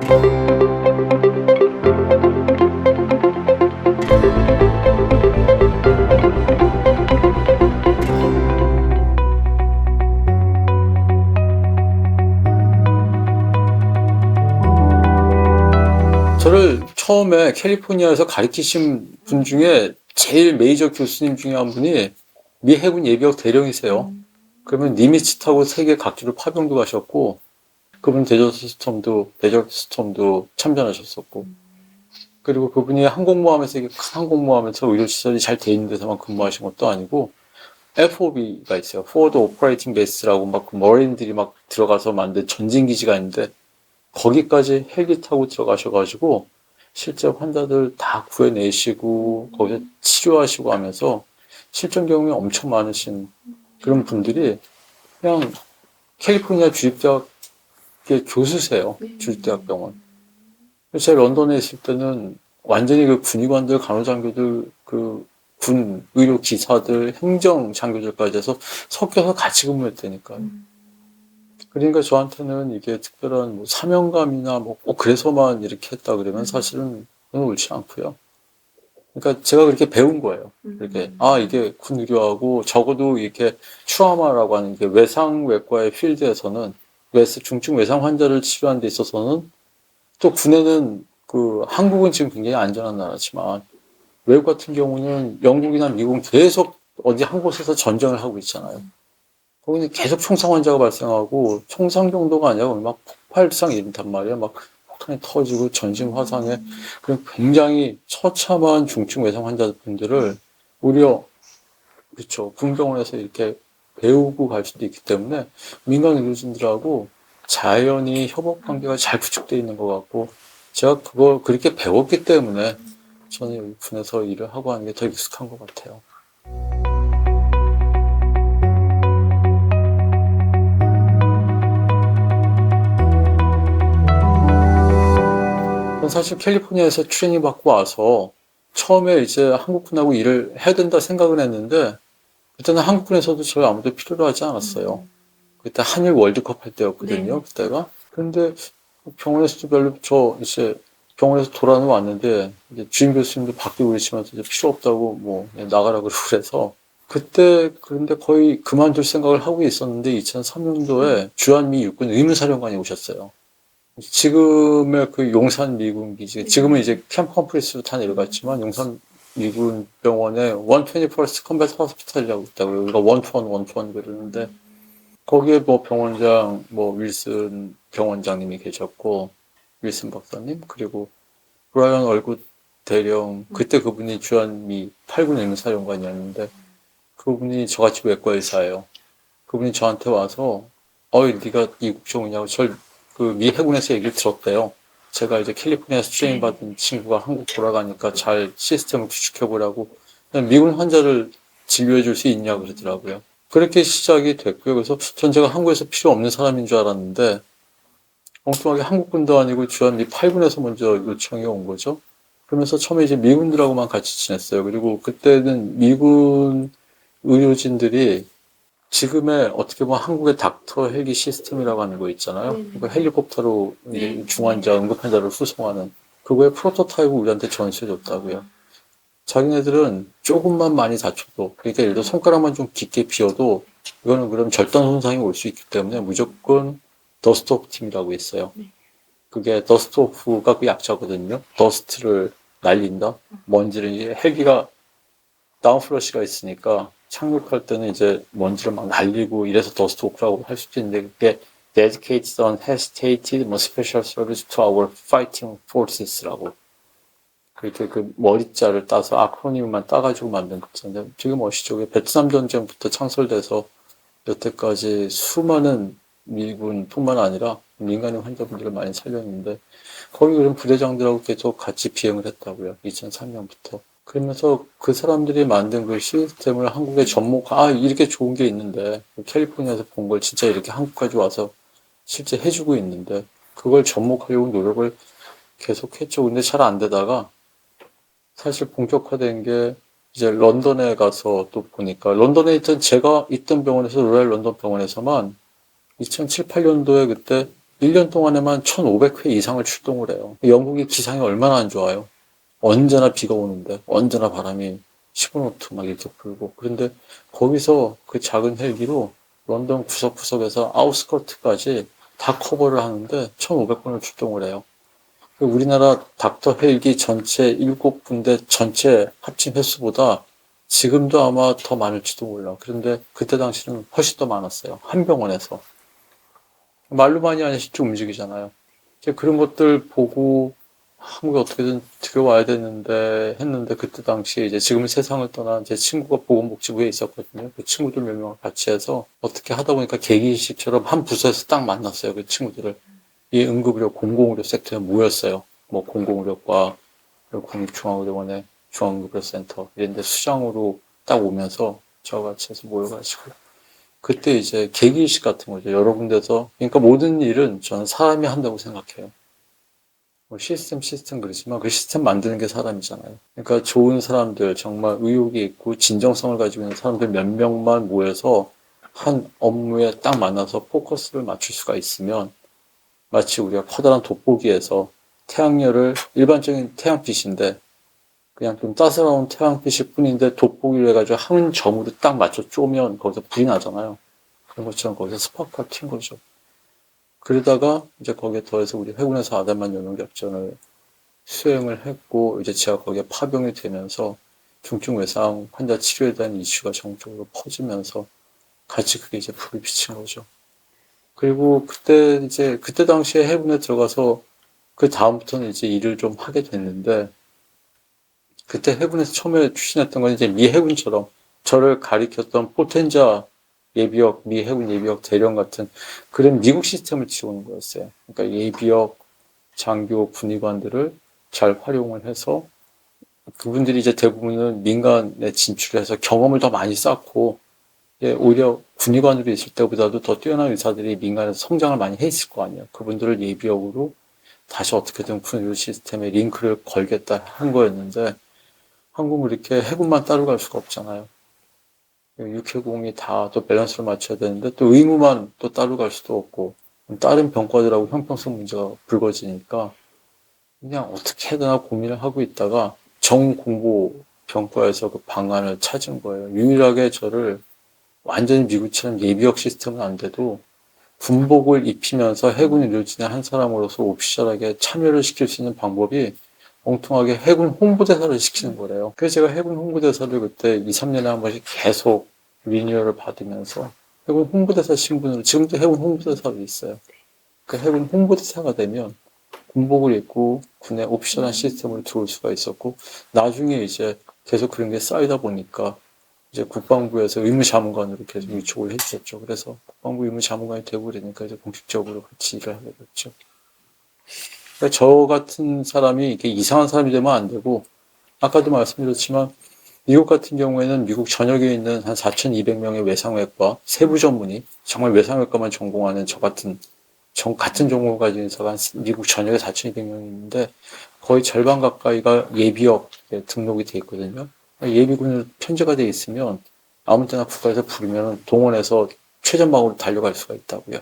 저를 처음에 캘리포니아에서 가르치신 분 중에 제일 메이저 교수님 중에 한 분이 미 해군 예비역 대령이세요. 그러면 니미츠 타고 세계 각지로 파병도 가셨고, 그분 데저트 스톰도 참전하셨었고, 그리고 그분이 항공모함에서 이게 큰 항공모함에서 의료시설이 잘 돼 있는 데서만 근무하신 것도 아니고, FOB가 있어요. Forward Operating Base라고 막 그 머린들이 막 들어가서 만든 전진기지가 있는데, 거기까지 헬기 타고 들어가셔가지고 실제 환자들 다 구해내시고 거기서 치료하시고 하면서 실전 경험이 엄청 많으신 그런 분들이 그냥 캘리포니아 주립대학의 교수세요. 주립대학병원. 제가 런던에 있을 때는 완전히 그 군의관들, 간호장교들, 그 군 의료 기사들, 행정 장교들까지 해서 섞여서 같이 근무했다니까요. 그러니까 저한테는 이게 특별한 뭐 사명감이나 뭐 꼭 그래서만 이렇게 했다 그러면 사실은 그건 옳지 않고요. 그러니까 제가 그렇게 배운 거예요. 이렇게 이게 군의료하고 적어도 이렇게 트라우마라고 하는 게 외상외과의 필드에서는 중증 외상 환자를 치료하는 데 있어서는 또 군에는 한국은 지금 굉장히 안전한 나라지만 외국 같은 경우는 영국이나 미국은 계속 어디 한 곳에서 전쟁을 하고 있잖아요. 거기는 계속 총상 환자가 발생하고 총상 정도가 아니라 막 폭발상 이런단 말이에요. 막 폭탄이 터지고 전신 화상에 그런 굉장히 처참한 중증 외상 환자분들을 오히려 그렇죠 군병원에서 이렇게 배우고 갈 수도 있기 때문에 민간 의료진들하고 자연히 협업 관계가 잘 구축되어 있는 것 같고 제가 그걸 그렇게 배웠기 때문에 저는 여기 군에서 일을 하고 하는 게 더 익숙한 것 같아요. 전 사실 캘리포니아에서 트레이닝 받고 와서 처음에 이제 한국군하고 일을 해야 된다 생각은 했는데 그때는 한국군에서도 저를 아무도 필요로 하지 않았어요. 그때 한일 월드컵 할 때였거든요. 그때가. 근데 병원에서도 별로 이제 병원에서 돌아는 왔는데 이제 주임 교수님도 바뀌고 그러시면서 이제 필요 없다고 뭐 나가라고 그래서 그때 그런데 거의 그만둘 생각을 하고 있었는데 2003년도에 주한미 육군 의무사령관이 오셨어요. 지금의 그 용산 미군 기지, 지금은 이제 캠프 컴플렉스로 다 내려갔지만 용산 미군 병원에 121st 컴뱃 호스피탈이라고 있다고요. 우리가 원투원 그러는데 거기에 뭐 병원장, 뭐 윌슨 병원장님이 계셨고 윌슨 박사님 그리고 브라이언 얼굿 대령 그때 그분이 주한미 8군 의무사령관이었는데 그분이 저같이 외과 의사예요. 그분이 저한테 와서 네가 이 국정이냐고 그 미 해군에서 얘기를 들었대요. 제가 이제 캘리포니아에서 트레이닝 받은 친구가 한국 돌아가니까 잘 시스템을 구축해보라고 미군 환자를 진료해 줄 수 있냐고 그러더라고요. 그렇게 시작이 됐고요. 그래서 전 제가 한국에서 필요 없는 사람인 줄 알았는데 엉뚱하게 한국군도 아니고 주한미 8군에서 먼저 요청이 온 거죠. 그러면서 처음에 이제 미군들하고만 같이 지냈어요. 그리고 그때는 미군 의료진들이 지금의 어떻게 보면 한국의 닥터 헬기 시스템이라고 하는 거 있잖아요. 그러니까 헬리콥터로 중환자, 응급환자를 후송하는 그거의 프로토타입을 우리한테 전수해줬다고요. 자기네들은 조금만 많이 다쳐도 그러니까 예를 들어 손가락만 좀 깊게 비어도 이거는 그럼 절단 손상이 올 수 있기 때문에 무조건 더스트오프 팀이라고 있어요. 그게 더스트오프가 그 약자거든요. 더스트를 날린다. 먼지를 이제 헬기가 다운플러시가 있으니까 착륙할 때는 이제 먼지를 막 날리고 이래서 더스트오프라고 할 수도 있는데 그게 dedicated unhesitated special service to our fighting forces라고 그렇게 그 머리자를 따서 아크로님만 따가지고 만든 것인데 되게 멋있죠. 베트남 전쟁부터 창설돼서 여태까지 수많은 미군뿐만 아니라 민간인 환자분들을 많이 살렸는데 거기 그런 부대장들하고 계속 같이 비행을 했다고요. 2003년부터. 그러면서 그 사람들이 만든 그 시스템을 한국에 이렇게 좋은 게 있는데 캘리포니아에서 본 걸 진짜 이렇게 한국까지 와서 실제 해주고 있는데 그걸 접목하려고 노력을 계속 했죠. 근데 잘 안 되다가 사실 본격화된 게 이제 런던에 가서 또 보니까 제가 있던 병원에서 로얄 런던 병원에서만 2007, 8년도에 그때 1년 동안에만 1,500회 이상을 출동을 해요. 영국이 기상이 얼마나 안 좋아요. 언제나 비가 오는데, 언제나 바람이 15노트 막 이렇게 불고. 그런데 거기서 그 작은 헬기로 런던 구석구석에서 아웃스커트까지 다 커버를 하는데 1,500번을 출동을 해요. 우리나라 닥터 헬기 전체 7군데 전체 합친 횟수보다 지금도 아마 더 많을지도 몰라. 그런데 그때 당시는 훨씬 더 많았어요. 한 병원에서. 말로만이 아니라 실제 움직이잖아요. 이제 그런 것들 보고 한국에 어떻게든 들어와야 되는데 했는데 그때 당시에 이제 지금 세상을 떠난 제 친구가 보건복지부에 있었거든요. 그 친구들 몇 명을 같이 해서 어떻게 하다 보니까 계기식처럼 한 부서에서 딱 만났어요. 그 친구들을. 이 응급의료, 공공의료 섹터에 모였어요. 뭐 공공의료과, 국립중앙의료원의 중앙응급의료센터 이런 데 수장으로 딱 오면서 저와 같이 해서 모여가지고 그때 이제 계기식 같은 거죠. 여러 군데서. 그러니까 모든 일은 저는 사람이 한다고 생각해요. 뭐 시스템 그러지만 그 시스템 만드는 게 사람이잖아요. 그러니까 좋은 사람들, 정말 의욕이 있고 진정성을 가지고 있는 사람들 몇 명만 모여서 한 업무에 딱 만나서 포커스를 맞출 수가 있으면 마치 우리가 커다란 돋보기에서 태양열을 일반적인 태양빛인데 그냥 좀 따스러운 태양빛일 뿐인데 돋보기를 해가지고 한 점으로 딱 맞춰 쪼면 거기서 불이 나잖아요. 그런 것처럼 거기서 스파크가 튄 거죠. 그러다가 이제 거기에 더해서 우리 해군에서 아담한 연ung 작전을 수행을 했고 이제 제가 거기에 파병이 되면서 중증 외상 환자 치료에 대한 이슈가 전국적으로 퍼지면서 같이 그게 이제 불이 비친 거죠. 그리고 그때 당시에 해군에 들어가서 그 다음부터는 이제 일을 좀 하게 됐는데 그때 해군에서 처음에 추진했던 건 이제 미 해군처럼 저를 가리켰던 포텐자 예비역, 미 해군 예비역 대령 같은 그런 미국 시스템을 지원는 거였어요. 그러니까 예비역, 장교, 군의관들을 잘 활용을 해서 그분들이 이제 대부분은 민간에 진출해서 경험을 더 많이 쌓고 오히려 군의관으로 있을 때보다도 더 뛰어난 의사들이 민간에서 성장을 많이 했을 거 아니에요. 그분들을 예비역으로 다시 어떻게든 군의료 시스템에 링크를 걸겠다 한 거였는데 한국은 이렇게 해군만 따라갈 수가 없잖아요. 육해공이 다 또 밸런스를 맞춰야 되는데 또 의무만 또 따라갈 수도 없고 다른 병과들하고 형평성 문제가 불거지니까 그냥 어떻게 해야 되나 고민을 하고 있다가 정공보 병과에서 그 방안을 찾은 거예요. 유일하게 저를 완전히 미국처럼 예비역 시스템은 안 돼도 군복을 입히면서 해군 의료진의 한 사람으로서 오피셜하게 참여를 시킬 수 있는 방법이 엉뚱하게 해군 홍보대사를 시키는 거래요. 그래서 제가 해군 홍보대사를 그때 2, 3년에 한 번씩 계속 리뉴얼을 받으면서 해군 홍보대사 신분으로 지금도 해군 홍보대사로 있어요. 그 해군 홍보대사가 되면 군복을 입고 군의 오피셜한 시스템으로 들어올 수가 있었고 나중에 이제 계속 그런 게 쌓이다 보니까 이제 국방부에서 의무자문관으로 계속 위촉을 했었죠. 그래서 국방부 의무자문관이 되고 그러니까 이제 공식적으로 같이 일을 하게 됐죠. 그러니까 저 같은 사람이 이렇게 이상한 사람이 되면 안 되고 아까도 말씀드렸지만 미국 같은 경우에는 미국 전역에 있는 한 4,200명의 외상외과 세부 전문의 정말 외상외과만 전공하는 저 같은 같은 전공을 가진 의사가 한 미국 전역에 4,200명이 있는데 거의 절반 가까이가 예비역에 등록이 돼 있거든요. 예비군으로 편제가 돼 있으면 아무 때나 국가에서 부르면 동원해서 최전방으로 달려갈 수가 있다고요.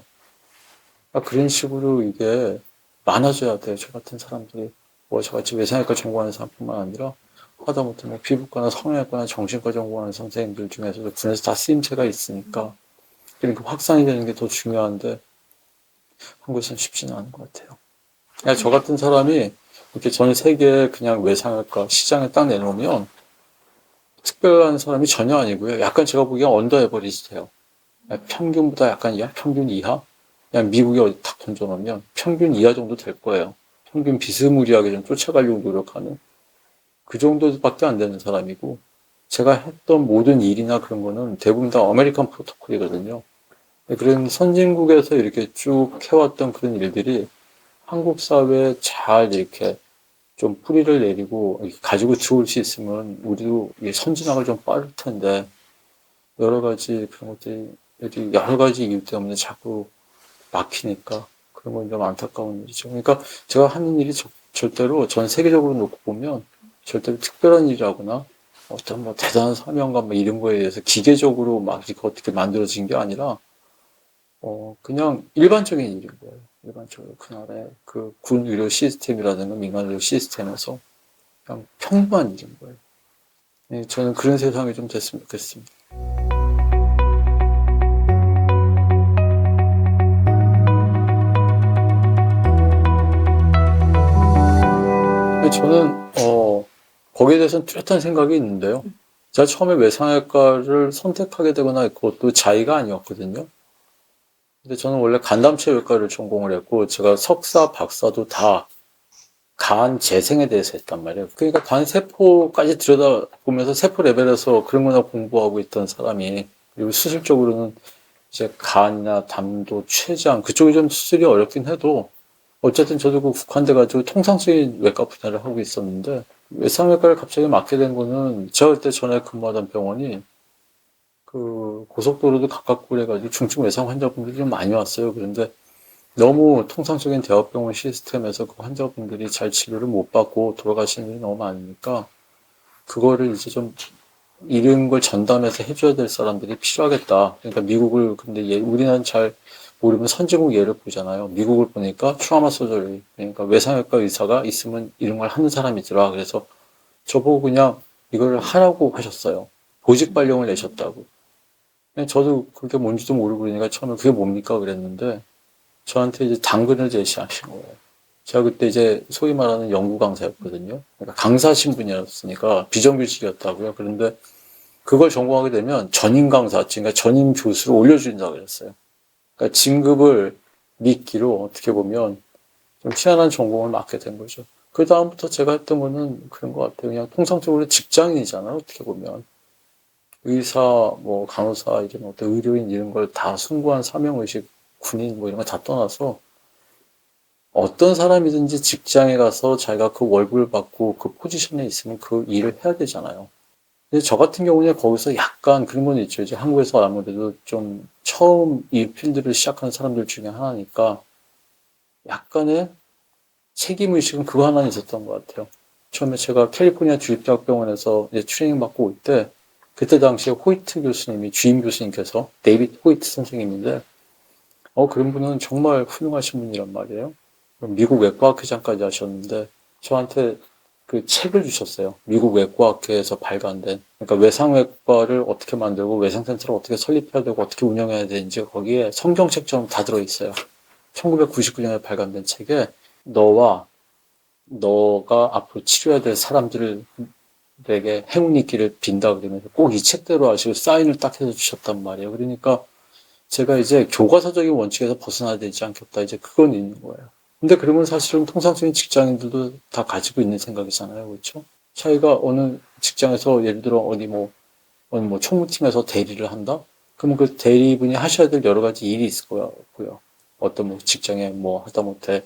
그러니까 그런 식으로 이게 많아져야 돼요. 저 같은 사람들이. 뭐 저같이 외상외과 전공하는 사람뿐만 아니라 하다못해 뭐 피부과나 성형외과나 정신과 전공하는 선생님들 중에서도 군에서 다 쓰임새가 있으니까 그러니까 확산이 되는 게 더 중요한데 한국에서는 쉽지는 않은 것 같아요. 그냥 저 같은 사람이 이렇게 전 세계에 그냥 외상외과 시장에 딱 내놓으면 특별한 사람이 전혀 아니고요. 약간 제가 보기엔 언더 에버리지돼요. 평균보다 약간 평균 이하? 그냥 미국에 어디 탁 던져놓으면 평균 이하 정도 될 거예요. 평균 비스무리하게 좀 쫓아가려고 노력하는 그 정도밖에 안 되는 사람이고 제가 했던 모든 일이나 그런 거는 대부분 다 아메리칸 프로토콜이거든요. 그런 선진국에서 이렇게 쭉 해왔던 그런 일들이 한국 사회에 잘 이렇게 좀 뿌리를 내리고 가지고 들어올 수 있으면 우리도 선진학을 좀 빠를 텐데 여러 가지 그런 것들이 여러 가지 이유 때문에 자꾸 막히니까 그런 건 좀 안타까운 일이죠. 그러니까 제가 하는 일이 절대로 전 세계적으로 놓고 보면 절대로 특별한 일이라거나 어떤 뭐 대단한 사명감 뭐 이런 거에 대해서 기계적으로 막 이렇게 어떻게 만들어진 게 아니라 그냥 일반적인 일인 거예요. 일반적으로 그날의 그 군 의료 시스템이라든가 민간 의료 시스템에서 그냥 평범한 일인 거예요. 예, 저는 그런 세상이 좀 됐으면 좋겠습니다. 저는 거기에 대해서는 뚜렷한 생각이 있는데요. 제가 처음에 외상외과를 선택하게 되거나 그것도 자의가 아니었거든요. 근데 저는 원래 간담체외과를 전공을 했고 제가 석사, 박사도 다 간 재생에 대해서 했단 말이에요. 그러니까 간 세포까지 들여다보면서 세포 레벨에서 그런 거나 공부하고 있던 사람이, 그리고 수술적으로는 이제 간이나 담도, 췌장 그쪽이 좀 수술이 어렵긴 해도 어쨌든 저도 그 국한돼가지고 통상적인 외과 분야를 하고 있었는데, 외상외과를 갑자기 맡게 된 거는 제가 그때 전에 근무하던 병원이 그 고속도로도 가깝고 그래가지고 중증 외상 환자분들이 좀 많이 왔어요. 그런데 너무 통상적인 대학병원 시스템에서 그 환자분들이 잘 치료를 못 받고 돌아가시는 일이 너무 많으니까 그거를 이제 좀 이런 걸 전담해서 해줘야 될 사람들이 필요하겠다. 그러니까 미국을, 근데 우리는 잘 모르면 선진국 예를 보잖아요. 미국을 보니까 트라우마 서저리, 그러니까 외상외과 의사가 있으면 이런 걸 하는 사람이더라. 그래서 저보고 그냥 이걸 하라고 하셨어요. 보직 발령을 내셨다고. 저도 그게 뭔지도 모르고 그러니까 처음에 그게 뭡니까 그랬는데 저한테 이제 당근을 제시하신 거예요. 제가 그때 이제 소위 말하는 연구 강사였거든요. 그러니까 강사 신분이었으니까 비정규직이었다고요. 그런데 그걸 전공하게 되면 전임 강사, 그러니까 전임 교수로 올려준다고 그랬어요. 그러니까 진급을 미끼로 어떻게 보면 좀 희한한 전공을 맡게 된 거죠. 그 다음부터 제가 했던 거는 그런 것 같아요. 그냥 통상적으로 직장인이잖아요. 어떻게 보면. 의사, 뭐 간호사, 이런 어떤 의료인 이런 걸 다 숭고한 사명의식, 군인 뭐 이런 거 다 떠나서 어떤 사람이든지 직장에 가서 자기가 그 월급을 받고 그 포지션에 있으면 그 일을 해야 되잖아요. 근데 저 같은 경우는 거기서 약간 그런 건 있죠. 이제 한국에서 아무래도 좀 처음 이 필드를 시작하는 사람들 중에 하나니까 약간의 책임의식은 그거 하나 있었던 것 같아요. 처음에 제가 캘리포니아 주립대학병원에서 이제 트레이닝 받고 올 때, 그때 당시에 호이트 교수님이, 주임 교수님께서, 데이비드 호이트 선생님인데, 그런 분은 정말 훌륭하신 분이란 말이에요. 미국 외과학회장까지 하셨는데, 저한테 그 책을 주셨어요. 미국 외과학회에서 발간된. 그러니까 외상외과를 어떻게 만들고, 외상센터를 어떻게 설립해야 되고, 어떻게 운영해야 되는지 거기에 성경책처럼 다 들어있어요. 1999년에 발간된 책에, 너가 앞으로 치료해야 될 사람들에게 행운이 있기를 빈다 그러면서 꼭 이 책대로 하시고 사인을 딱 해서 주셨단 말이에요. 그러니까 제가 이제 교과서적인 원칙에서 벗어나야 되지 않겠다. 이제 그건 있는 거예요. 근데 그러면 사실은 통상적인 직장인들도 다 가지고 있는 생각이잖아요. 그렇죠? 자기가 어느 직장에서 예를 들어 어느 뭐 총무팀에서 대리를 한다? 그러면 그 대리분이 하셔야 될 여러 가지 일이 있을 거고요. 어떤 뭐 직장에 뭐 하다못해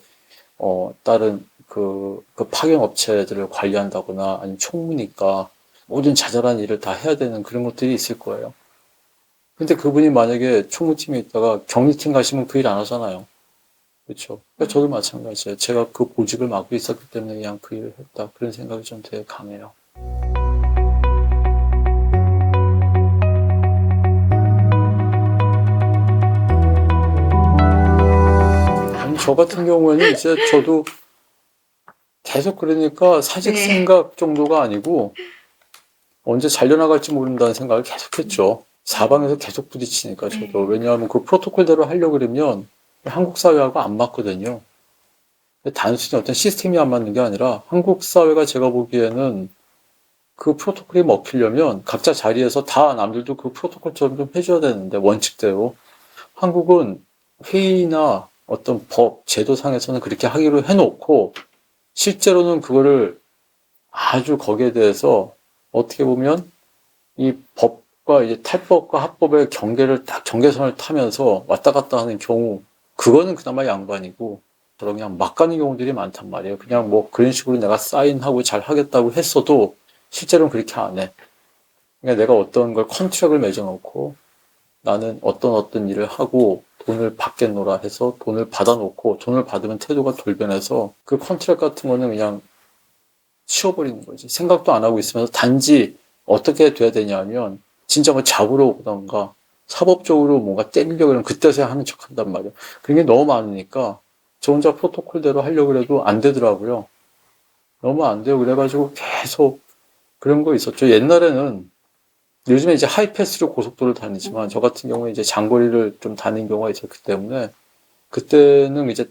다른 그 파견 업체들을 관리한다거나 아니면 총무니까 모든 자잘한 일을 다 해야 되는 그런 것들이 있을 거예요. 근데 그분이 만약에 총무팀에 있다가 격리팀 가시면 그 일 안 하잖아요. 그렇죠. 그러니까 저도 마찬가지예요. 제가 그 보직을 맡고 있었기 때문에 그냥 그 일을 했다. 그런 생각이 좀 되게 강해요. 아니, 저 같은 경우에는 이제 저도 계속 그러니까 사직 생각 정도가 아니고 언제 잘려나갈지 모른다는 생각을 계속했죠. 사방에서 계속 부딪히니까 저도. 왜냐하면 그 프로토콜대로 하려고 그러면 한국 사회하고 안 맞거든요. 단순히 어떤 시스템이 안 맞는 게 아니라 한국 사회가 제가 보기에는 그 프로토콜이 먹히려면 각자 자리에서 다 남들도 그 프로토콜처럼 좀 해줘야 되는데 원칙대로. 한국은 회의나 어떤 법, 제도상에서는 그렇게 하기로 해놓고 실제로는 그거를 아주 거기에 대해서 어떻게 보면 이 법과 이제 탈법과 합법의 경계선을 타면서 왔다 갔다 하는 경우, 그거는 그나마 양반이고, 저런 그냥 막 가는 경우들이 많단 말이에요. 그냥 뭐 그런 식으로 내가 사인하고 잘 하겠다고 했어도 실제로는 그렇게 안 해. 그러니까 내가 어떤 걸 컨트랙을 맺어놓고 나는 어떤 일을 하고 돈을 받겠노라 해서 돈을 받아놓고 돈을 받으면 태도가 돌변해서 그 컨트랙 같은 거는 그냥 치워버리는 거지. 생각도 안 하고 있으면서 단지 어떻게 돼야 되냐면 진짜 뭐 잡으러 오던가 사법적으로 뭔가 때리려고 하면 그때서야 하는 척 한단 말이야. 그런 게 너무 많으니까 저 혼자 프로토콜대로 하려고 해도 안 되더라고요. 너무 안 돼요. 그래가지고 계속 그런 거 있었죠. 옛날에는 요즘에 이제 하이패스로 고속도로를 다니지만 저 같은 경우에 이제 장거리를 좀 다닌 경우가 있었기 때문에 그때는 이제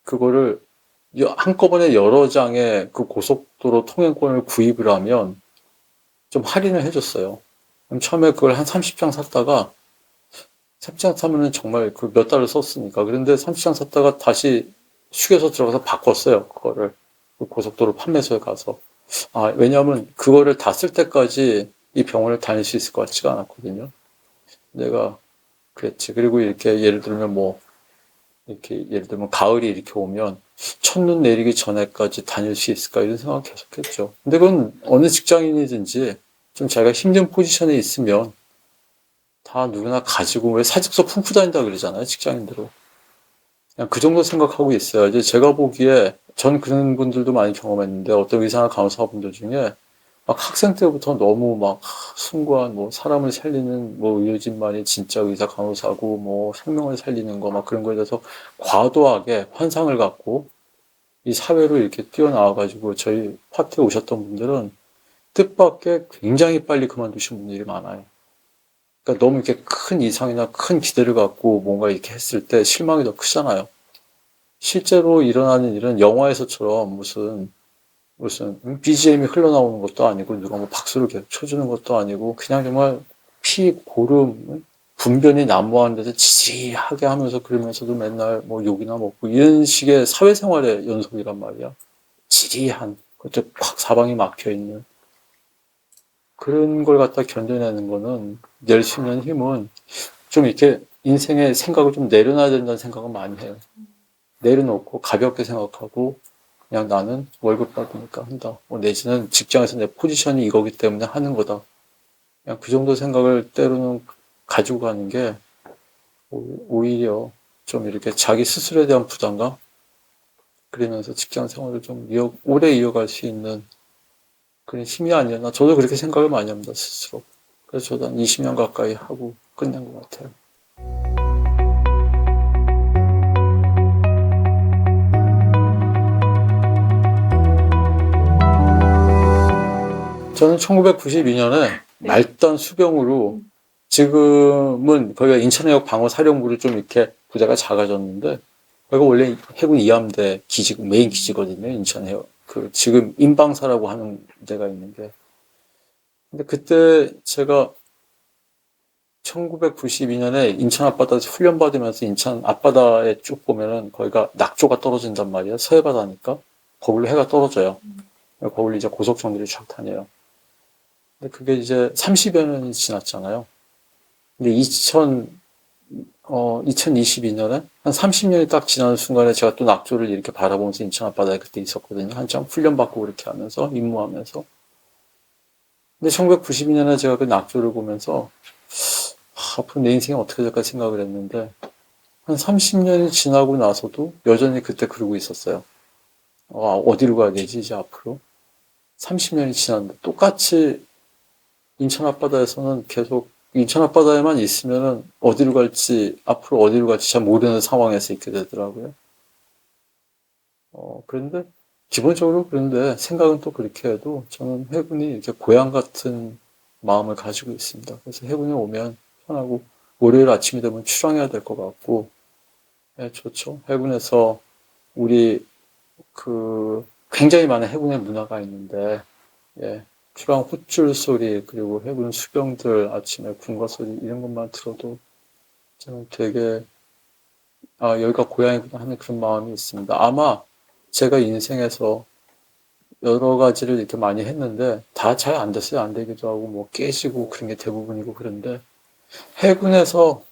그거를 한꺼번에 여러 장의 그 고속도로 통행권을 구입을 하면 좀 할인을 해줬어요. 그럼 처음에 그걸 한 30장 샀다가 30장 사면은 정말 그 몇 달을 썼으니까. 그런데 30장 샀다가 다시 휴게소 들어가서 바꿨어요. 그거를. 그 고속도로 판매소에 가서. 아, 왜냐하면 그거를 다 쓸 때까지 이 병원을 다닐 수 있을 것 같지가 않았거든요. 내가 그랬지. 그리고 이렇게 예를 들면 뭐, 이렇게 예를 들면 가을이 이렇게 오면 첫눈 내리기 전에까지 다닐 수 있을까 이런 생각 계속 했죠. 근데 그건 어느 직장인이든지 좀 자기가 힘든 포지션에 있으면 다 누구나 가지고 왜 사직서 품고 다닌다 그러잖아요, 직장인들은. 그냥 그 정도 생각하고 있어요. 이제 제가 보기에 전 그런 분들도 많이 경험했는데 어떤 의사나 간호사분들 중에 막 학생 때부터 너무 막 숭고한 뭐 사람을 살리는 뭐 의료진만이 진짜 의사 간호사고 뭐 생명을 살리는 거 막 그런 거에 대해서 과도하게 환상을 갖고 이 사회로 이렇게 뛰어나와가지고 저희 파트에 오셨던 분들은 뜻밖의 굉장히 빨리 그만두신 분들이 많아요. 그러니까 너무 이렇게 큰 이상이나 큰 기대를 갖고 뭔가 이렇게 했을 때 실망이 더 크잖아요. 실제로 일어나는 일은 영화에서처럼 무슨 BGM이 흘러나오는 것도 아니고 누가 뭐 박수를 계속 쳐주는 것도 아니고 그냥 정말 피, 고름, 분변이 난무하는 데서 지지하게 하면서 그러면서도 맨날 뭐 욕이나 먹고 이런 식의 사회생활의 연속이란 말이야. 지리한, 그것도 콱 사방이 막혀있는 그런 걸 갖다 견뎌내는 거는 낼 수 있는 힘은 좀 이렇게 인생의 생각을 좀 내려놔야 된다는 생각은 많이 해요. 내려놓고 가볍게 생각하고 그냥 나는 월급 받으니까 한다. 뭐 내지는 직장에서 내 포지션이 이거기 때문에 하는 거다. 그냥 그 정도 생각을 때로는 가지고 가는 게 오히려 좀 이렇게 자기 스스로에 대한 부담감 그러면서 직장 생활을 좀 오래 이어갈 수 있는 그런 힘이 아니었나. 저도 그렇게 생각을 많이 합니다, 스스로. 그래서 저도 한 20년 가까이 하고 끝낸 것 같아요. 저는 1992년에 말단 수병으로 지금은 거기가 인천해역 방어사령부를 좀 이렇게 부대가 작아졌는데 거기가 원래 해군 2함대 기지, 메인 기지거든요. 인천해역. 그 지금 인방사라고 하는 데가 있는 게. 근데 그때 제가 1992년에 인천 앞바다에서 훈련받으면서 인천 앞바다에 쭉 보면은 거기가 낙조가 떨어진단 말이에요. 서해바다니까. 거기로 해가 떨어져요. 거기로 이제 고속정들이 쫙 다녀요. 근데 그게 이제 30여 년이 지났잖아요. 근데 2022년에 한 30년이 딱 지나는 순간에 제가 또 낙조를 이렇게 바라보면서 인천 앞바다에 그때 있었거든요. 한참 훈련받고 그렇게 하면서, 임무하면서. 근데 1992년에 제가 그 낙조를 보면서, 앞으로 내 인생이 어떻게 될까 생각을 했는데, 한 30년이 지나고 나서도 여전히 그때 그러고 있었어요. 어디로 가야 되지, 이제 앞으로? 30년이 지났는데, 똑같이 인천 앞바다에서는 계속 인천 앞바다에만 있으면은 어디로 갈지, 앞으로 어디로 갈지 잘 모르는 상황에서 있게 되더라고요. 그런데, 기본적으로 그런데 생각은 또 그렇게 해도 저는 해군이 이렇게 고향 같은 마음을 가지고 있습니다. 그래서 해군에 오면 편하고, 월요일 아침이 되면 출항해야 될 것 같고, 예, 좋죠. 해군에서 우리 굉장히 많은 해군의 문화가 있는데, 예, 출항 호출 소리, 그리고 해군 수병들 아침에 군가 소리, 이런 것만 들어도 저는 되게, 여기가 고향이구나 하는 그런 마음이 있습니다. 아마 제가 인생에서 여러 가지를 이렇게 많이 했는데, 다 잘 안 됐어요. 안 되기도 하고, 뭐 깨지고 그런 게 대부분이고 그런데, 해군에서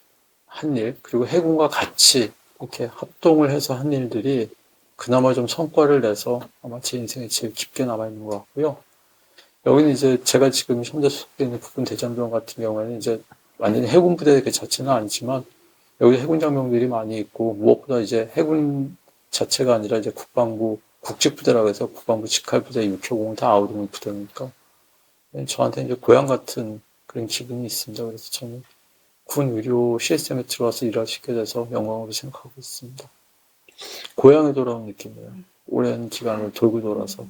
한 일, 그리고 해군과 같이 이렇게 합동을 해서 한 일들이 그나마 좀 성과를 내서 아마 제 인생에 제일 깊게 남아있는 것 같고요. 여기는 이제 제가 지금 현재 소속돼 있는 국군 대전병 같은 경우에는 이제 완전히 해군 부대 그 자체는 아니지만 여기 해군 장병들이 많이 있고 무엇보다 이제 해군 자체가 아니라 이제 국방부 국직부대라고 해서 국방부 직할부대 6호공 다 아우르는 부대니까 저한테 이제 고향 같은 그런 기분이 있습니다. 그래서 저는 군 의료 시스템에 들어와서 일할 수 있게 돼서 영광으로 생각하고 있습니다. 고향에 돌아온 느낌이에요. 오랜 기간을 돌고 돌아서.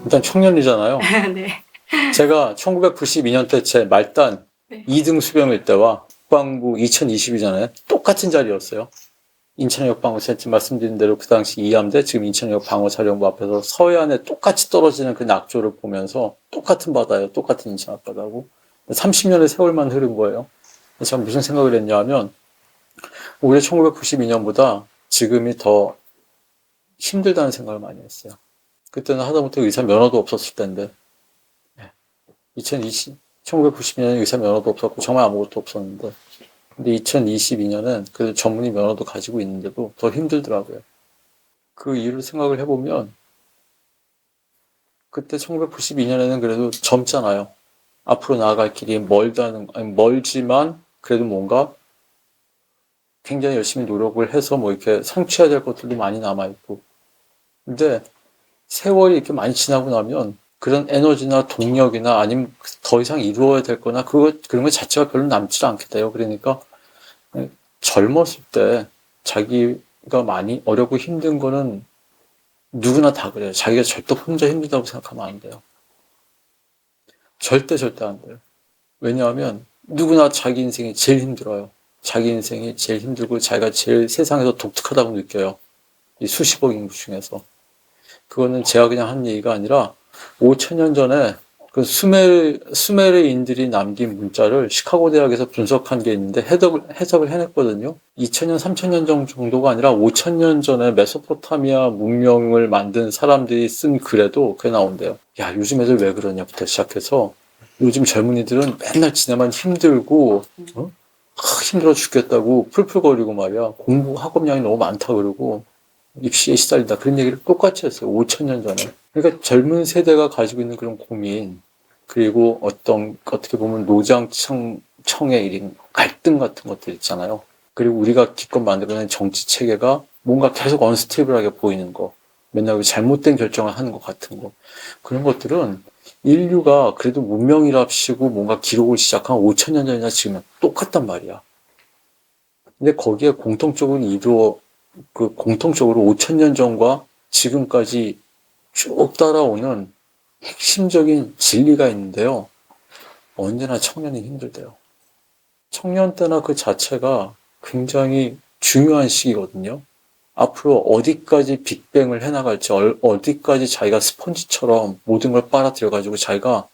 일단 청년이잖아요. 네. 제가 1992년 때 제 말단 네. 2등 수료일 때와 국방부 2020이잖아요. 똑같은 자리였어요. 인천역 방어 센터 말씀드린 대로 그 당시 이함대 지금 인천역 방어사령부 앞에서 서해안에 똑같이 떨어지는 그 낙조를 보면서 똑같은 바다예요. 똑같은 인천 앞바다고. 30년의 세월만 흐른 거예요. 제가 무슨 생각을 했냐 하면 올해 1992년보다 지금이 더 힘들다는 생각을 많이 했어요. 그때는 하다못해 의사 면허도 없었을 때인데 1992년에 의사 면허도 없었고 정말 아무것도 없었는데 근데 2022년은 그 전문의 면허도 가지고 있는데도 더 힘들더라고요. 그 이유를 생각을 해보면 그때 1992년에는 그래도 젊잖아요. 앞으로 나아갈 길이 멀지만 그래도 뭔가 굉장히 열심히 노력을 해서 뭐 이렇게 성취해야 될 것들도 많이 남아있고. 근데 세월이 이렇게 많이 지나고 나면 그런 에너지나 동력이나 아니면 더 이상 이루어야 될 거나 그런 것 자체가 별로 남지 않게 돼요. 그러니까 젊었을 때 자기가 많이 어렵고 힘든 거는 누구나 다 그래요. 자기가 절대 혼자 힘들다고 생각하면 안 돼요. 절대 안 돼요. 왜냐하면 누구나 자기 인생이 제일 힘들어요. 자기 인생이 제일 힘들고 자기가 제일 세상에서 독특하다고 느껴요. 이 수십억 인구 중에서. 그거는 제가 그냥 한 얘기가 아니라 5천 년 전에 그 수메르인들이 남긴 문자를 시카고 대학에서 분석한 게 있는데 해석을 해냈거든요. 2000년, 3000년 정도가 아니라 5000년 전에 메소포타미아 문명을 만든 사람들이 쓴 글에도 그게 나온대요. 야, 요즘 애들 왜 그러냐부터 시작해서 요즘 젊은이들은 맨날 지내만 힘들고 힘들어 죽겠다고 풀풀거리고 말이야. 공부 학업량이 너무 많다 그러고 입시에 시달린다. 그런 얘기를 똑같이 했어요. 5000년 전에. 그러니까 젊은 세대가 가지고 있는 그런 고민, 그리고 어떻게 보면 노장청의 일인 갈등 같은 것들 있잖아요. 그리고 우리가 기껏 만들어낸 정치 체계가 뭔가 계속 언스테이블하게 보이는 거, 맨날 잘못된 결정을 하는 것 같은 거. 그런 것들은 인류가 그래도 문명이랍시고 뭔가 기록을 시작한 5000년 전이나 지금은 똑같단 말이야. 근데 거기에 공통적으로 5000년 전과 지금까지 쭉 따라오는 핵심적인 진리가 있는데요. 언제나 청년이 힘들대요. 청년 때나 그 자체가 굉장히 중요한 시기거든요. 앞으로 어디까지 빅뱅을 해나갈지, 어디까지 자기가 스펀지처럼 모든 걸 빨아들여가지고 자기가,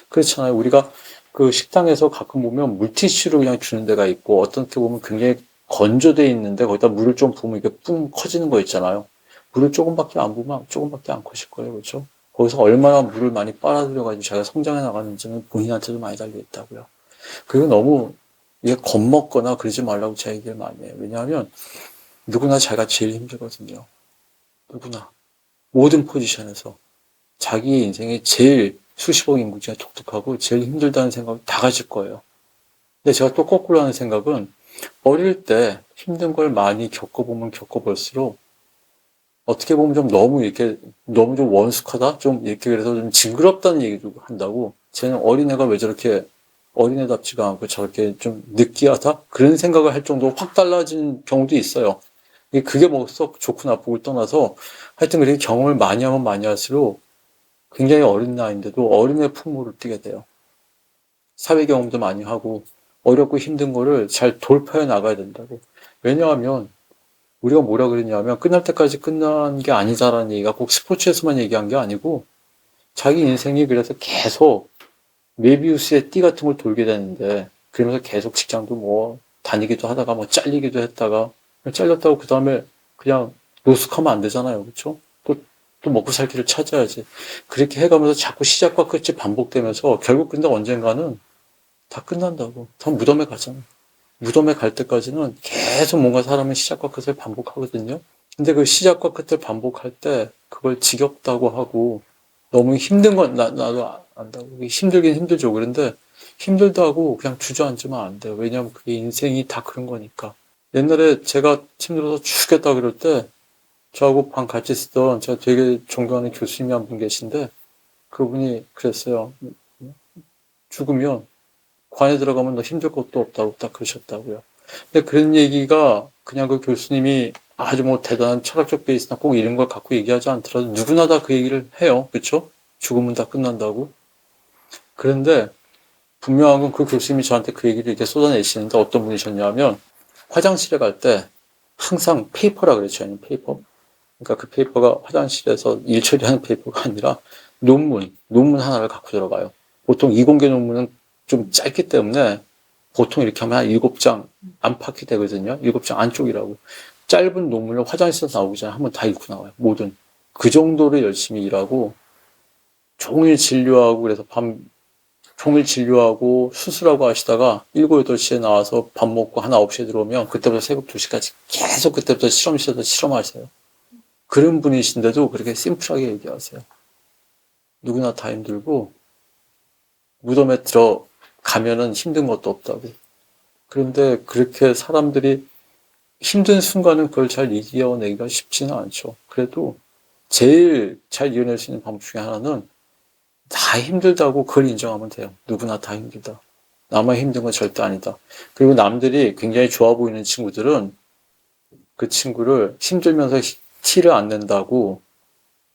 그렇잖아요. 우리가 그 식당에서 가끔 보면 물티슈로 그냥 주는 데가 있고, 어떻게 보면 굉장히 건조돼 있는데, 거기다 물을 좀 부으면 이게 뿜 커지는 거 있잖아요. 물을 조금밖에 안 부으면 조금밖에 안 커질 거예요. 그렇죠? 거기서 얼마나 물을 많이 빨아들여가지고 자기가 성장해 나가는지는 본인한테도 많이 달려있다고요. 그리고 너무 이게 겁먹거나 그러지 말라고 제 얘기를 많이 해요. 왜냐하면 누구나 자기가 제일 힘들거든요. 누구나. 모든 포지션에서. 자기 인생이 제일 수십억 인구 중에 독특하고 제일 힘들다는 생각을 다 가질 거예요. 근데 제가 또 거꾸로 하는 생각은 어릴 때 힘든 걸 많이 겪어보면 겪어볼수록 어떻게 보면 너무 좀 원숙하다? 좀 이렇게 그래서 좀 징그럽다는 얘기도 한다고. 쟤는 어린애가 왜 저렇게 어린애답지가 않고 저렇게 좀 느끼하다? 그런 생각을 할 정도로 확 달라진 경우도 있어요. 그게 뭐 썩 좋고 나쁘고 떠나서 하여튼 그렇게 경험을 많이 하면 많이 할수록 굉장히 어린 나이인데도 어린애 풍모를 띠게 돼요. 사회 경험도 많이 하고 어렵고 힘든 거를 잘 돌파해 나가야 된다고. 왜냐하면 우리가 뭐라 그랬냐면 끝날 때까지 끝난 게 아니다라는 얘기가 꼭 스포츠에서만 얘기한 게 아니고 자기 인생이 그래서 계속 메비우스의 띠 같은 걸 돌게 되는데 그러면서 계속 직장도 뭐 다니기도 하다가 뭐 잘리기도 했다가 잘렸다고 그 다음에 그냥 노숙하면 안 되잖아요. 그렇죠? 또 먹고 살 길을 찾아야지. 그렇게 해가면서 자꾸 시작과 끝이 반복되면서 결국 근데 언젠가는 다 끝난다고. 다 무덤에 가잖아. 무덤에 갈 때까지는 계속 뭔가 사람은 시작과 끝을 반복하거든요. 근데 그 시작과 끝을 반복할 때 그걸 지겹다고 하고 너무 힘든 건 나도 안다고. 힘들긴 힘들죠. 그런데 힘들다고 그냥 주저앉으면 안 돼요. 왜냐하면 그게 인생이 다 그런 거니까. 옛날에 제가 힘들어서 죽겠다 그럴 때 저하고 방 같이 쓰던 제가 되게 존경하는 교수님이 한 분 계신데 그분이 그랬어요. 죽으면 관에 들어가면 너 힘들 것도 없다고 딱 그러셨다고요. 근데 그런 얘기가 그냥 그 교수님이 아주 뭐 대단한 철학적 베이스나 꼭 이런 걸 갖고 얘기하지 않더라도 누구나 다 그 얘기를 해요. 그렇죠? 죽으면 다 끝난다고. 그런데 분명한 건 그 교수님이 저한테 그 얘기를 이렇게 쏟아내시는데 어떤 분이셨냐면 화장실에 갈 때 항상 페이퍼라 그랬죠. 아니면 페이퍼. 그러니까 그 페이퍼가 화장실에서 일 처리하는 페이퍼가 아니라 논문 하나를 갖고 들어가요. 보통 이공계 논문은 좀 짧기 때문에 보통 이렇게 하면 한 7장 안팎이 되거든요. 7장 안쪽이라고. 짧은 논문을 화장실에서 나오기 전에 한번 다 읽고 나와요. 모든. 그 정도로 열심히 일하고 종일 진료하고 그래서 종일 진료하고 수술하고 하시다가 7, 8시에 나와서 밥 먹고 한 9시에 들어오면 그때부터 새벽 2시까지 계속 그때부터 실험실에서 실험하세요. 그런 분이신데도 그렇게 심플하게 얘기하세요. 누구나 다 힘들고 무덤에 들어가면은 힘든 것도 없다고. 그런데 그렇게 사람들이 힘든 순간은 그걸 잘 이겨내기가 쉽지는 않죠. 그래도 제일 잘 이겨낼 수 있는 방법 중에 하나는 다 힘들다고 그걸 인정하면 돼요. 누구나 다 힘들다. 나만 힘든 건 절대 아니다. 그리고 남들이 굉장히 좋아 보이는 친구들은 그 친구를 힘들면서 티를 안 낸다고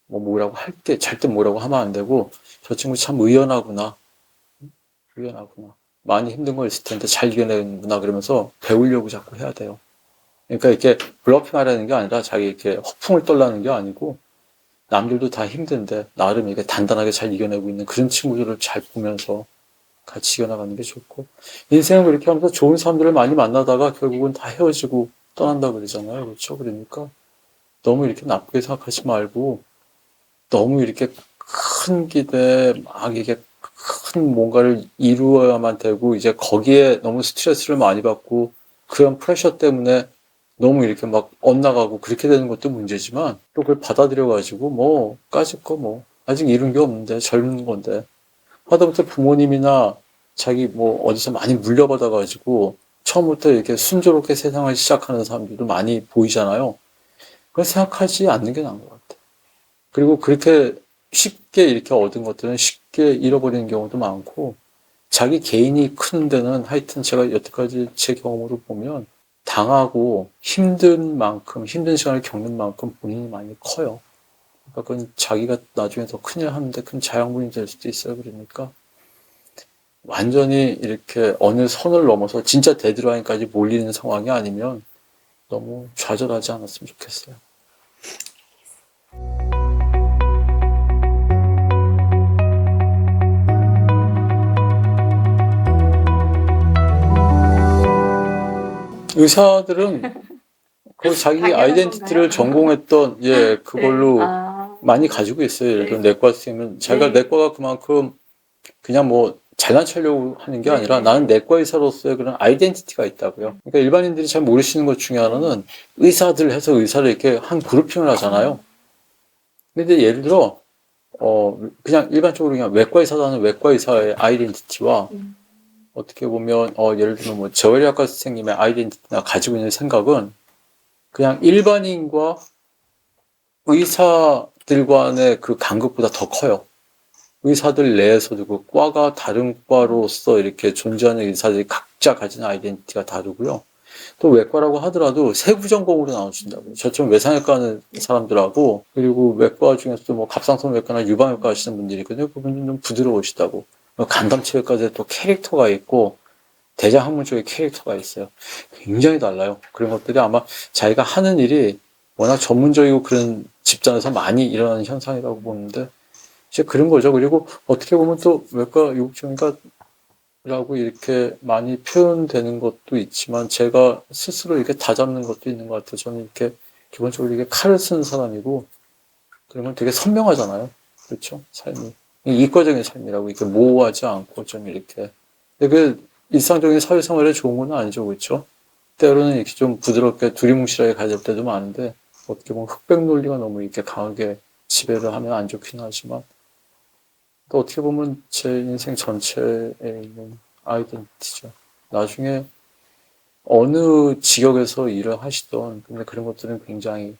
뭐라고 할 때 절대 뭐라고 하면 안 되고 저 친구 참 의연하구나. 많이 힘든 거 있을 텐데 잘 이겨내는구나 그러면서 배우려고 자꾸 해야 돼요. 그러니까 이렇게 블러핑 하라는 게 아니라 자기 이렇게 허풍을 떨라는 게 아니고 남들도 다 힘든데 나름 이렇게 단단하게 잘 이겨내고 있는 그런 친구들을 잘 보면서 같이 이겨나가는 게 좋고 인생을 그렇게 하면서 좋은 사람들을 많이 만나다가 결국은 다 헤어지고 떠난다 그러잖아요. 그렇죠? 그러니까 너무 이렇게 나쁘게 생각하지 말고 너무 이렇게 큰 기대 막 이게 큰 뭔가를 이루어야만 되고 이제 거기에 너무 스트레스를 많이 받고 그런 프레셔 때문에 너무 이렇게 막 엇나가고 그렇게 되는 것도 문제지만 또 그걸 받아들여 가지고 뭐 까짓 거 뭐 아직 이룬 게 없는데 젊은 건데 하다못해 부모님이나 자기 뭐 어디서 많이 물려받아 가지고 처음부터 이렇게 순조롭게 세상을 시작하는 사람들도 많이 보이잖아요. 그걸 생각하지 않는 게 나은 것 같아요. 그리고 그렇게 쉽게 이렇게 얻은 것들은 쉽게 잃어버리는 경우도 많고 자기 개인이 크는 데는 하여튼 제가 여태까지 제 경험으로 보면 당하고 힘든 만큼 힘든 시간을 겪는 만큼 본인이 많이 커요. 그러니까 그건 자기가 나중에 더 큰일 하는데 큰 자양분이 될 수도 있어요. 그러니까 완전히 이렇게 어느 선을 넘어서 진짜 데드라인까지 몰리는 상황이 아니면 너무 좌절하지 않았으면 좋겠어요. 의사들은 그 자기 아이덴티티를 전공했던 그걸로 많이 가지고 있어요. 예를 들어 내과 선생님은 자기가 내과가 그만큼 그냥 뭐 잘난 척하려고 하는 게 아니라 나는 내과 의사로서의 그런 아이덴티티가 있다고요. 그러니까 일반인들이 잘 모르시는 것 중에 하나는 의사들 해서 의사를 이렇게 한 그룹핑을 하잖아요. 근데 예를 들어 그냥 일반적으로 그냥 외과 의사라는 외과 의사의 아이덴티티와 어떻게 보면 예를 들면 뭐 재활의학과 선생님의 아이덴티티나 가지고 있는 생각은 그냥 일반인과 의사들 간의 그 간극보다 더 커요. 의사들 내에서도 그 과가 다른 과로서 이렇게 존재하는 의사들이 각자 가진 아이덴티티가 다르고요. 또 외과라고 하더라도 세부 전공으로 나눠준다고요. 저처럼 외상외과 하는 사람들하고 그리고 외과 중에서도 뭐 갑상선 외과나 유방외과 하시는 분들이 있거든요. 그분들은 좀 부드러우시다고. 간담체외과에 또 캐릭터가 있고 대장학문 쪽에 캐릭터가 있어요. 굉장히 달라요. 그런 것들이 아마 자기가 하는 일이 워낙 전문적이고 그런 집단에서 많이 일어나는 현상이라고 보는데 이제 그런 거죠. 그리고 어떻게 보면 또 외과 유국전이가라고 이렇게 많이 표현되는 것도 있지만 제가 스스로 이렇게 다잡는 것도 있는 것 같아요. 저는 이렇게 기본적으로 이게 칼을 쓰는 사람이고 그러면 되게 선명하잖아요. 그렇죠? 삶이. 이과적인 삶이라고 이렇게 모호하지 않고 좀 이렇게. 근데 그 일상적인 사회생활에 좋은 건 아니죠. 그렇죠? 때로는 이렇게 좀 부드럽게 두리뭉실하게 가질 때도 많은데 어떻게 보면 흑백 논리가 너무 이렇게 강하게 지배를 하면 안 좋긴 하지만 또 어떻게 보면 제 인생 전체에 있는 아이덴티티죠. 나중에 어느 직역에서 일을 하시던 근데 그런 것들은 굉장히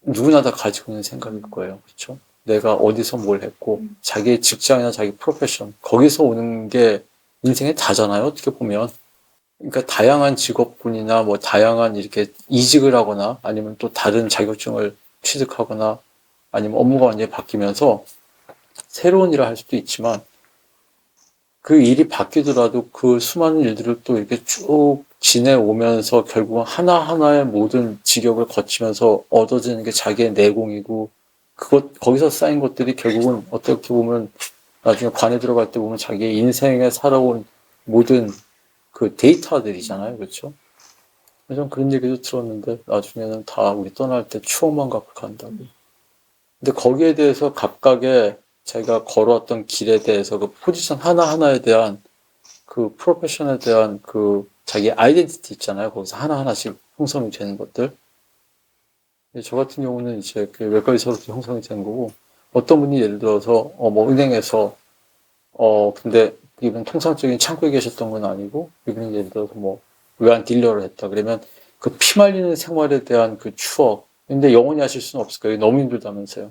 누구나 다 가지고 있는 생각일 거예요. 그렇죠? 내가 어디서 뭘 했고, 자기의 직장이나 자기 프로페션, 거기서 오는 게 인생의 다잖아요, 어떻게 보면. 그러니까 다양한 직업군이나 뭐 다양한 이렇게 이직을 하거나 아니면 또 다른 자격증을 취득하거나 아니면 업무가 완전히 바뀌면서 새로운 일을 할 수도 있지만 그 일이 바뀌더라도 그 수많은 일들을 또 이렇게 쭉 지내오면서 결국은 하나하나의 모든 직역을 거치면서 얻어지는 게 자기의 내공이고 거기서 쌓인 것들이 결국은 어떻게 보면 나중에 관에 들어갈 때 보면 자기의 인생에 살아온 모든 그 데이터들이잖아요. 그렇죠? 전 그런 얘기도 들었는데 나중에는 다 우리 떠날 때 추억만 갖고 간다고. 근데 거기에 대해서 각각의 자기가 걸어왔던 길에 대해서 그 포지션 하나하나에 대한 그 프로페션에 대한 그 자기 아이덴티티 있잖아요. 거기서 하나하나씩 형성이 되는 것들. 저 같은 경우는 이제 그 외과의사로서 형성이 된 거고 어떤 분이 예를 들어서 뭐 은행에서 근데 이분 통상적인 창구에 계셨던 건 아니고 이분이 예를 들어서 뭐 외환 딜러를 했다 그러면 그 피말리는 생활에 대한 그 추억 근데 영원히 하실 수는 없을 거예요. 너무 힘들다면서요.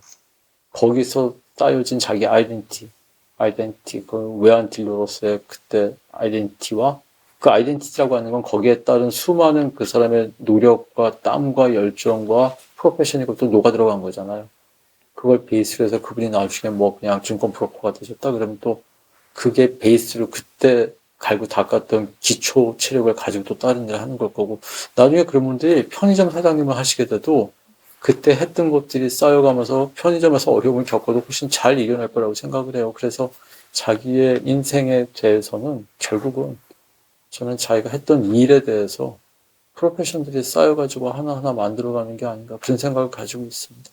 거기서 쌓여진 자기 아이덴티티, 그 외환 딜러로서의 그때 아이덴티티와 그 아이덴티티라고 하는 건 거기에 따른 수많은 그 사람의 노력과 땀과 열정과 프로페션이 것도 녹아 들어간 거잖아요. 그걸 베이스로 해서 그분이 나중에 뭐 그냥 증권 브로커가 되셨다 그러면 또 그게 베이스로 그때 갈고 닦았던 기초 체력을 가지고 또 다른 일을 하는 걸 거고 나중에 그런 분들이 편의점 사장님을 하시게 돼도 그때 했던 것들이 쌓여가면서 편의점에서 어려움을 겪어도 훨씬 잘 이겨낼 거라고 생각을 해요. 그래서 자기의 인생에 대해서는 결국은 저는 자기가 했던 일에 대해서 프로페션들이 쌓여가지고 하나하나 만들어가는 게 아닌가 그런 생각을 가지고 있습니다.